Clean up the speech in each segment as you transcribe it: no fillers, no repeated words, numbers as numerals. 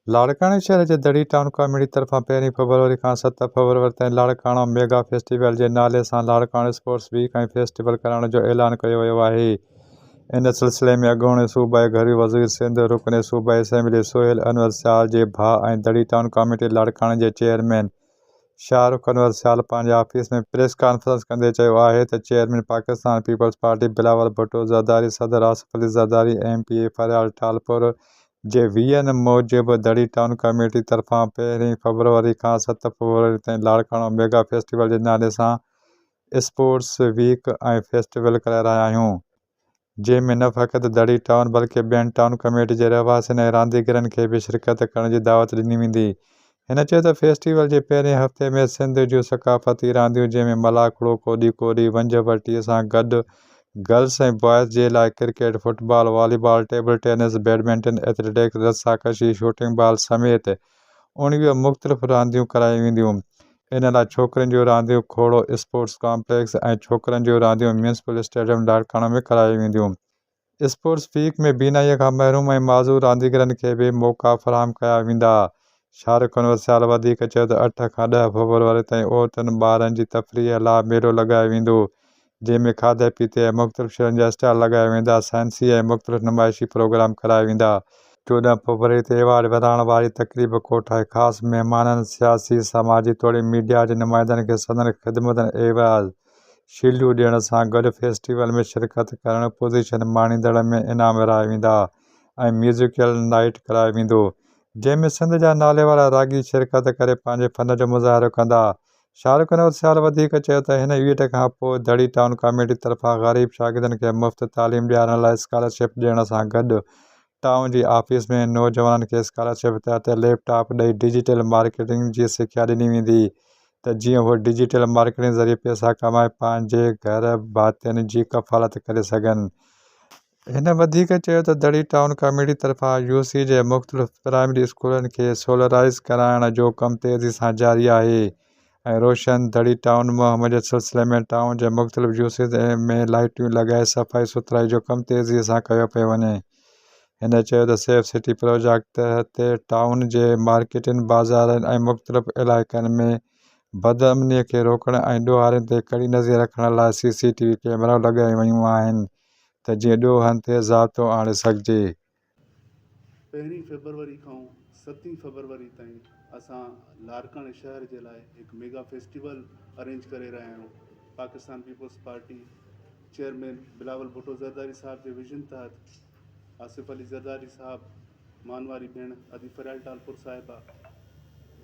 लाड़काणे शहर जे दड़ी town comedy तरफ़ां 1 February खां 7 फरवरी ताईं लाड़काणो मेगा फेस्टिवल जे नाले सां लाड़काणो स्पोर्ट्स वीक ऐं फेस्टिवल कराइण जो ऐलान कयो वियो आहे। इन सिलसिले में अॻूणे सूबाई घरू वज़ीर सिंध रुकने सूबाई असेंबली सोहेल अनवर सियाल जे भाउ ऐं दड़ी टाउन कॉमेडी लाड़काणे जे चेयरमैन शाहरुख अनवर सियाल पंहिंजे ऑफिस में प्रेस कॉन्फ्रेंस कंदे चयो आहे त चेयरमैन पाकिस्तान पीपल्स पार्टी बिलावल भुट्टो ज़रदारी सदर आसिफ अली ज़रदारी MP फरियाल टालपुर जे वीहनि मूजिबि दड़ी टाउन कमेटी तरफ़ां 1 फरवरी खां 7 फरवरी ताईं लाड़काणो मेगा फेस्टिवल जे नाले सां स्पोर्ट्स वीक ऐं फेस्टिवल कराए रहिया आहियूं, जंहिंमें न फ़क़ति दड़ी टाउन बल्कि ॿियनि टाउन कमेटी जे रहवासियुनि ऐं रांदीगरनि खे बि शिरकत करण जी दावत ॾिनी वेंदी। हिन चयो त फेस्टिवल जे पहिरें हफ़्ते में सिंध जूं सक़ाफ़ती रांदियूं जंहिंमें मलाखड़ो कोडी कोडी वंज वटीअ सां गॾु गर्ल्स ऐं बॉयज़ जे लाइ cricket football volleyball table tennis badminton athletics रस्साकशी शूटिंग बॉल समेत 19 मुख़्तलिफ़ रांदियूं करायूं वेंदियूं। इन लाइ छोकिरियुनि जूं रांदियूं खोड़ो स्पोर्ट्स कॉम्प्लेक्स ऐं छोकिरनि जूं रांदियूं म्यूनिसिपल स्टेडियम लाड़काणो में करायूं वेंदियूं। स्पोर्ट्स वीक में बीनाईअ खां महरूम ऐं माज़ूर रांदीगरनि खे बि मौक़ा फ़राहम कया वेंदा। शाहरुख अनवर सियाल वधीक चयो त 8 खां 10 फरवरी ताईं औरतुनि ॿारनि जी तफ़रीह लाइ मेलो लॻायो वेंदो, जंहिंमें खाधे पीते ऐं मुख़्तलिफ़ शयुनि जा स्टॉल लॻाया वेंदा, साइंसी ऐं मुख़्तलिफ़ नुमाइशी प्रोग्राम कराया वेंदा। 14 फरवरी ते एवार्ड विराइण वारी तक़रीब कोठाए ख़ासि महिमाननि सियासी समाजी तौरु मीडिया जे नुमाइंदनि खे संदनि ख़िदमतनि एवाज़ शील्डूं ॾियण सां गॾु फेस्टिवल में शिरकत करण पोज़ीशन माणींदड़ में इनाम विरहाया वेंदा ऐं म्यूज़िकल नाइट करायो वेंदो, जंहिंमें सिंध जा नाले वारा रागी शिरकत करे पंहिंजे फ़न जो मुज़ाहिरो कंदा। शाहरुख अनवर सियाल वधीक चयो त हिन इवेंट खां पोइ दड़ी टाउन कॉमेडी तरफ़ां ग़रीब शागिर्दनि खे मुफ़्त तालीम ॾियारण लाइ स्कॉलरशिप ॾियण सां गॾु टाउन जी ऑफिस में नौजवाननि खे स्कॉलरशिप तहत लैपटॉप ॾेई डिजिटल मार्केटिंग जी सिख्या ॾिनी वेंदी त जीअं उहे डिजिटल मार्केटिंग ज़रिए पैसा कमाए पंहिंजे घर भातियुनि जी कफ़ालत करे सघनि। हिन वधीक चयो त दड़ी टाउन कॉमेडी तरफ़ां UC जे मुख़्तलिफ़ प्राइमरी स्कूलनि खे सोलराइज़ कराइण जो कमु तेज़ी सां जारी आहे ऐं रोशन दड़ी टाउन मुहिम जे सिलसिले में टाउन जे मुख़्तलिफ़ UCs में लाइटियूं लॻाए सफ़ाई सुथराई जो कमु तेज़ीअ सां कयो पियो वञे। हिन चयो त सेफ सिटी प्रोजेक्ट तहत टाउन जे मार्केटनि बाज़ारनि ऐं मुख़्तलिफ़ इलाइक़नि में बदअमनीअ खे रोकण ऐं ॾोहारियुनि ते कड़ी नज़र रखण लाइ CCTV कैमरा लॻायूं वियूं आहिनि त जीअं ॾोहनि ते ज़ाब्तो आणे सघिजे। 1 फरवरी खां 7 फरवरी ताईं असां लाड़काणे शहर जे लाइ हिकु मेगा फेस्टिवल अरेंज करे रहिया आहियूं। Pakistan peoples Party chairman Bilawal Bhutto Zardari साहब जे विजन तहत आसिफ अली ज़रदारी साहब, मानवारी भेण अदी फरियाल टालपुर साहिबा,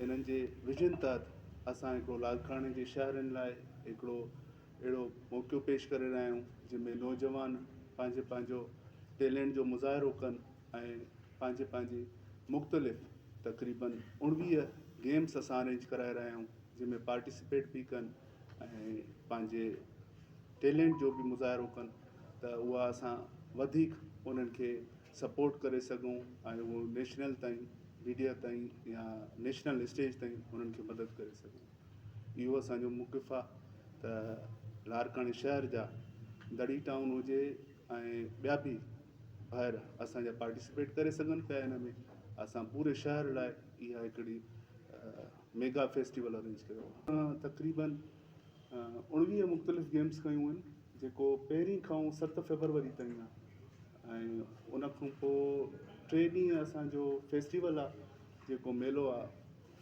इन्हनि जे विजन तहत असां हिकिड़ो लाड़काणे जे शहरनि लाइ हिकिड़ो अहिड़ो मौक़ो पेश करे रहिया आहियूं जंहिंमें नौजवान पंहिंजो टैलेंट जो मुज़ाहिरो कनि ऐं पंहिंजे मुख़्तलिफ़ तक़रीबन 19 गेम्स असां अरेंज कराए रहिया आहियूं जंहिंमें पार्टिसिपेट बि कनि ऐं पंहिंजे टैलेंट जो बि मुज़ाहिरो कनि त उहा असां वधीक उन्हनि खे सपोर्ट करे सघूं ऐं उहो नेशनल ताईं मीडिया ताईं या नेशनल स्टेज ताईं उन्हनि खे मदद करे सघूं। इहो असांजो मौक़िफ़ आहे त लाड़काणे शहर जा दड़ी टाउन हुजे ऐं ॿिया बि ॿाहिरि असांजा पार्टिसिपेट करे सघनि पिया हिन में। असां पूरे शहर लाइ इहा हिकिड़ी मेगा फेस्टिवल अरेंज कयो आहे। तक़रीबन 19 मुख़्तलिफ़ गेम्स कयूं आहिनि जेको 1 खां 7 फरवरी ताईं आहे ऐं उन खां पोइ 3 ॾींहं असांजो फेस्टिवल आहे जेको मेलो आहे।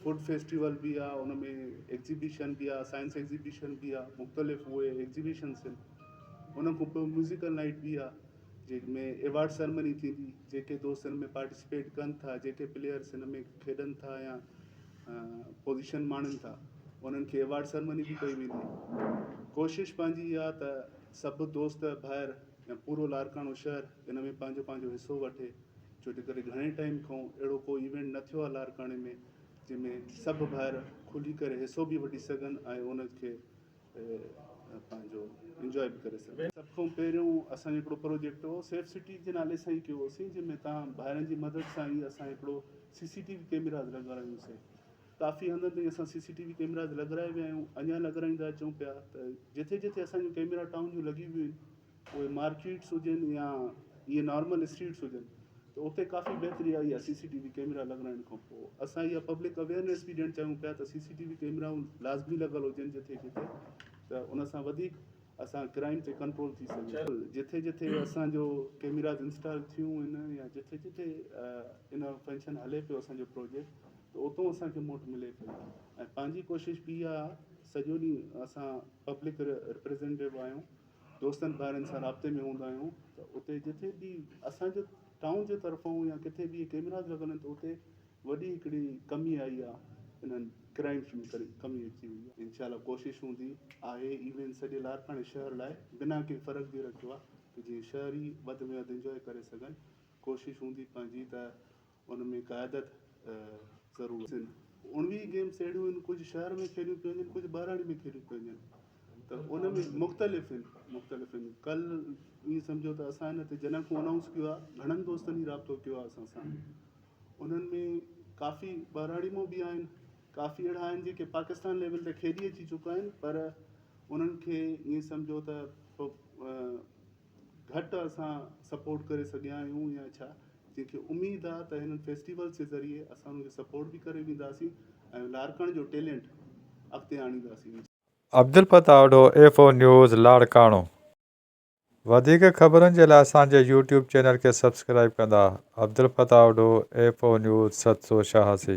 फूड फेस्टिवल बि आहे, उन में एग्ज़िबिशन बि आहे, साइंस एग्ज़िबिशन बि आहे, मुख़्तलिफ़ उहे एग्ज़िबिशन्स आहिनि। उन खां पोइ म्यूज़िकल नाइट बि आहे जंहिंमें एवार्ड सेरेमनी थींदी। जेके दोस्त हिन में पार्टिसिपेट कनि था, जेके प्लेयर्स हिन में खेॾनि था या पोजीशन माणनि था, उन्हनि खे एवार्ड सेरेमनी बि कई वेंदी। कोशिशि पंहिंजी इहा त सभु दोस्त ॿाहिरि या पूरो लाड़काणो शहर इन में पंहिंजो हिसो वठे, छो जे करे घणे टाइम खां अहिड़ो कोई इवेंट न थियो आहे लाड़काणे में जंहिंमें सभु ॿाहिरि खुली करे हिसो बि वठी सघनि ऐं उनखे पंहिंजो इंजॉय बि करे सघनि। सभ खां पहिरियों असांजो हिकिड़ो प्रोजेक्ट हो सेफ सिटी जे नाले सां ई कयो होसीं, जंहिंमें तव्हां ॿाहिरनि जी मदद सां ई असां हिकिड़ो CCTV कैमराज़ लॻारायूंसीं। काफ़ी हंधि ताईं असां CCTV कैमराज़ लॻाराए विया आहियूं, अञा लॻाराईंदा अचूं पिया। त जिथे जिथे असांजो कैमरा टाउन जूं लॻी वियूं आहिनि, उहे मार्केट्स हुजनि या इहे नॉर्मल स्ट्रीट्स हुजनि, त त उते काफ़ी बहितरी आई आहे CCTV कैमरा लॻाइण खां पोइ। असां इहा पब्लिक अवेयरनेस बि ॾियणु चाहियूं पिया त CCTV कैमराऊं लाज़मी लॻल हुजनि जिथे किथे, त उन सां वधीक असां क्राइम ते कंट्रोल थी सघे। जिथे जिथे असांजो कैमराज इंस्टॉल थियूं आहिनि या जिथे जिथे इन फंक्शन हले पियो असांजो प्रोजेक्ट, त उतां असांखे मोट मिले पई। ऐं पंहिंजी कोशिशि बि इहा आहे, सॼो ॾींहुं असां पब्लिक रिप्रेज़ेंटेटिव आहियूं, दोस्तनि ॿारनि सां राब्ते में हूंदा आहियूं, त उते जिथे बि असांजे टाउन जे तरफ़ां या किथे बि कैमराज लॻल आहिनि त उते वॾी हिकिड़ी कमी आई आहे, इन्हनि क्राइम्स में कमी अची वई आहे। इंशाल्लाह कोशिशि हूंदी आहे इवन सॼे लारकाणे शहर लाइ बिना कंहिं फ़र्क़ु बि रखियो आहे त जीअं शहरी वधि में वधि इंजॉय करे सघनि। कोशिशि हूंदी पंहिंजी त उन में क़यादत ज़रूरु आहिनि। 19 गेम्स अहिड़ियूं आहिनि, कुझु शहर में खेॾियूं पियूं वञनि, कुझु ॿाहिराणे में खेॾियूं पियूं वञनि, त उन में मुख़्तलिफ़ आहिनि। कल्ह ईअं सम्झो त असां हिन ते जॾहिं खां अनाउंस कयो आहे, घणनि दोस्तनि ई राब्तो कयो आहे असां सां। उन्हनि में काफ़ी ॿाहिराणे मां बि आहिनि, काफ़ी अहिड़ा आहिनि जेके पाकिस्तान लेवल ते खेॾी अची चुका आहिनि, पर उन्हनि खे ईअं सम्झो त घटि असां सपोर्ट करे सघिया आहियूं या छा, जंहिंखे उमेदु आहे त हिन फेस्टिवल्स जे ज़रिए असां उनखे सपोर्ट बि करे वेंदासीं ऐं लारकाणे जो टैलेंट अॻिते आणींदासीं। Abdul Fatah Odho A4 news Larkana. वधीक ख़बरुनि जे लाइ असांजे YouTube चैनल खे सब्सक्राइब कंदा। Abdul Fatah Odho A4 news 786।